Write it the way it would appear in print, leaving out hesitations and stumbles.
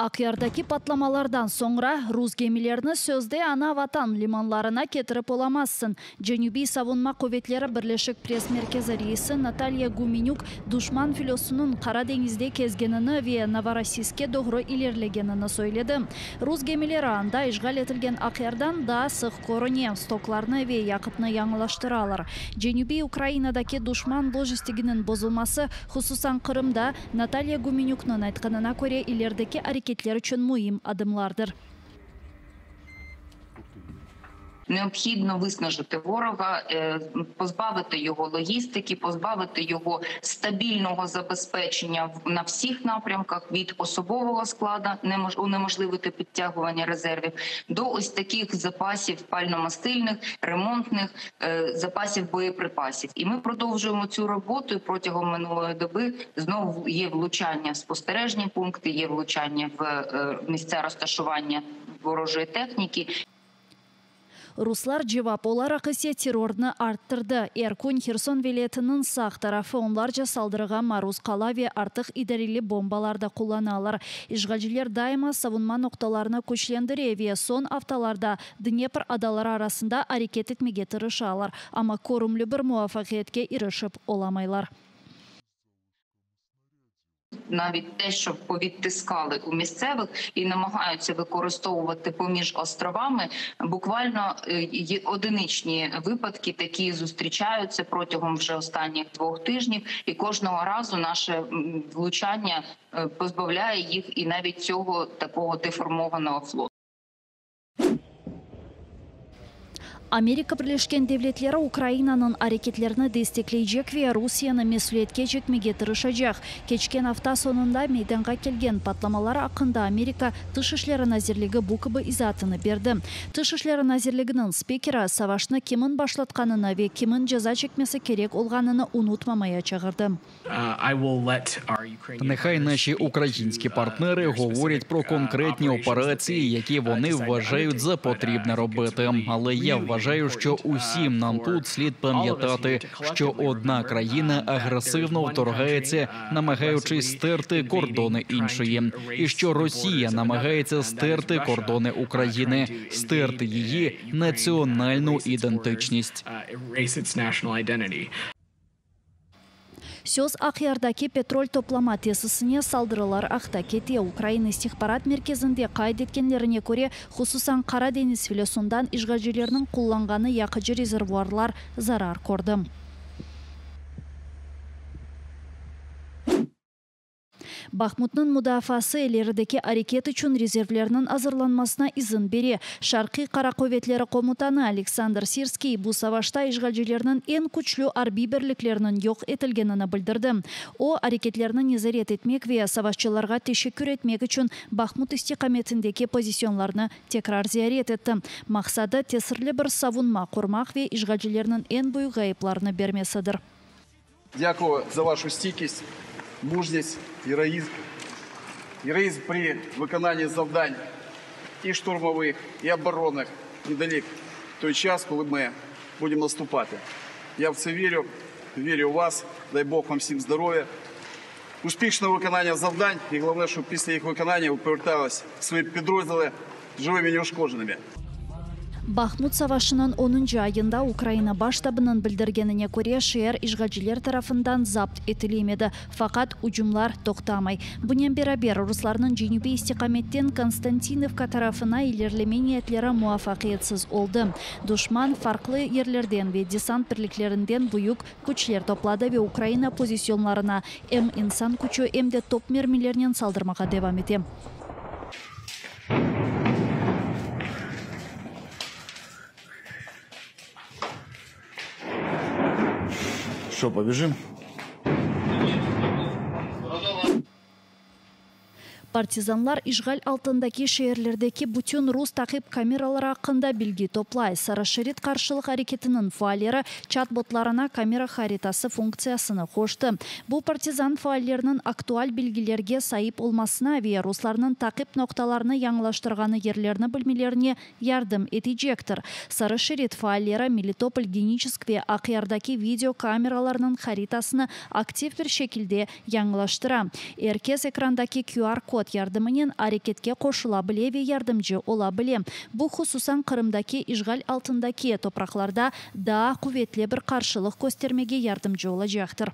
Акыярдаки патламалардан соңра Рус гемилерini сөзде ана ватан лиманларына кетіріп оламазсын. Женюби савунма көветлері бірлешік пресс-меркезі рейсі Наталья Гуменюк душман филосунун Кара деңизде кезгенini ве Новороссийске doğru илерлегенini сөйледі. Рус гемилері анда ишгал етілген Акыярдан да сық короне стокларны ве якытны яңылаштыралар. Женюби Украинадаки душман логистигінің бозылмасы, хусусан Кырымда Наталья Гуменюкнын айтқанына көре илердеки әрекетлер үшін муим адымлардыр. Необхідно виснажити ворога, позбавити його логістики, позбавити його стабільного забезпечення на всіх напрямках, від особового складу, унеможливити підтягування резервів, до ось таких запасів пально-мастильних, ремонтних, запасів боєприпасів. І ми продовжуємо цю роботу, і протягом минулої доби знову є влучання в спостережні пункти, є влучання в місця розташування ворожої техніки. Руслар жевап олар акысе террорны арттырды. Эркун Херсон велетінің сақ тарафы онларжа салдырыға марус қалаве артық идарили бомбаларда куланалар. Ишгалжилер дайма савунма ноқталарына көчлендіреве сон авталарда Днепр адалары арасында арекет етмеге тырышалар. Ама корумлі бір муафақиетке ирышып оламайлар. Навіть те, що повідтискали у місцевих і намагаються використовувати поміж островами, буквально є одиничні випадки, такі зустрічаються протягом вже останніх 2 тижнів, і кожного разу наше влучання позбавляє їх і навіть цього такого деформованого флоту. Америка Бірлешкен Девлетлері Украинаның арекетлеріні дестеклейжек ве Русияны месулетке жекмеге тырышачақ. Кечкен афта сонында мейданға келген патламалар ақында Америка тыш ішлері назерлігі бұқыбы изатыны берді. Тыш ішлері назерлігінің спикері савашны кемін башлатқанына ве кемін жаза чекмесі керек олғанını унутмамая чағырды. Нехай наші українські партнери говорять про конкретні операції, які вони вважають за потрібне робити. Але я вважаю, що усім нам тут слід пам'ятати, що одна країна агресивно вторгається, намагаючись стерти кордони іншої. І що Росія намагається стерти кордони України, стерти її національну ідентичність. Сөз Акыярдаки петроль топлама тесісіне салдырылар ақта кете. Украина истихбарат мерkezінде қайд еткенлеріне көре, хусусан Кара деңіз филосундан ишгалжилерінің құлланғаны яқыжы резервуарлар зарар көрді. Бахмутның мұдафасы елердегі әрекет үшін резервлерінің азырланмасына изін бере. Шарқи Қара көветлері комутаны Александр Сирский бұл савашта ишгалжилерінің ең күчлі арби бірліктерінің жоқ етілгенini білдірді. О әрекетлерінің незарет етмек ве савашчыларға тешеккүр етмек үшін Бахмут истиқаметіндегі позиционларны текрар зиярет етті. Мақсады тесірлі бір савунма құрмақ ве ишгалжилерінің ең бұй ғайыпларыны бермесідір. Дякую за вашу стійкість, мужність, героизм. Героизм при виконанні завдань і штурмових, і оборонних недалік той час, коли ми будемо наступати. Я в це вірю, вірю у вас, дай Бог вам всім здоров'я, успішного виконання завдань і головне, щоб після їх виконання ви повертались в свої підрозділи живими і неушкодженими. Бахмут савашының 10 айында Украина баштабының білдіргеніне көре шер ишгалжилер тарафындан запт етілемеді. Фақат уджумлар тоқтамай. Бұнен берабер русларының Женюби истиқаметтен Константиновка тарафына илерлеме ниетлері муафақиетсіз олды. Душман фарқлы ерлерден ве десант бірліклерінден бұйық күчлер топлады ве Украина позиционларына әм инсан күчі әмде топ мермелерінен салдырмаға девам етем. Что, побежим? Партизанлар ишғал алтындaki шehirlerdeki бүтін рус тақип камералары ақында білги топлай. Сарашерит қаршылық әрекетінің фаалері чат-ботларына камера харитасы функциясыны қошты. Бұл партизан фаалерінің актуаль білгілерге сайып олмасына ве русларының тақип ноқталарыны яңлаштырғаны ерлеріні білмелеріне ярдым етежектір. Сарашерит фаалері Мелитополь, Геническ ве Ақиярдаки видео камераларының харитасыны актив бір шекілде яңлаштыра. Эркес экрандаки QR-код ярдымынен әрекетке қошыла білеве ярдымжы ола біле. Бұл хусусан Қырымдаки ишғал алтындаки топрақларда да құветле бір қаршылық көстермеге ярдымжы ола жақтыр.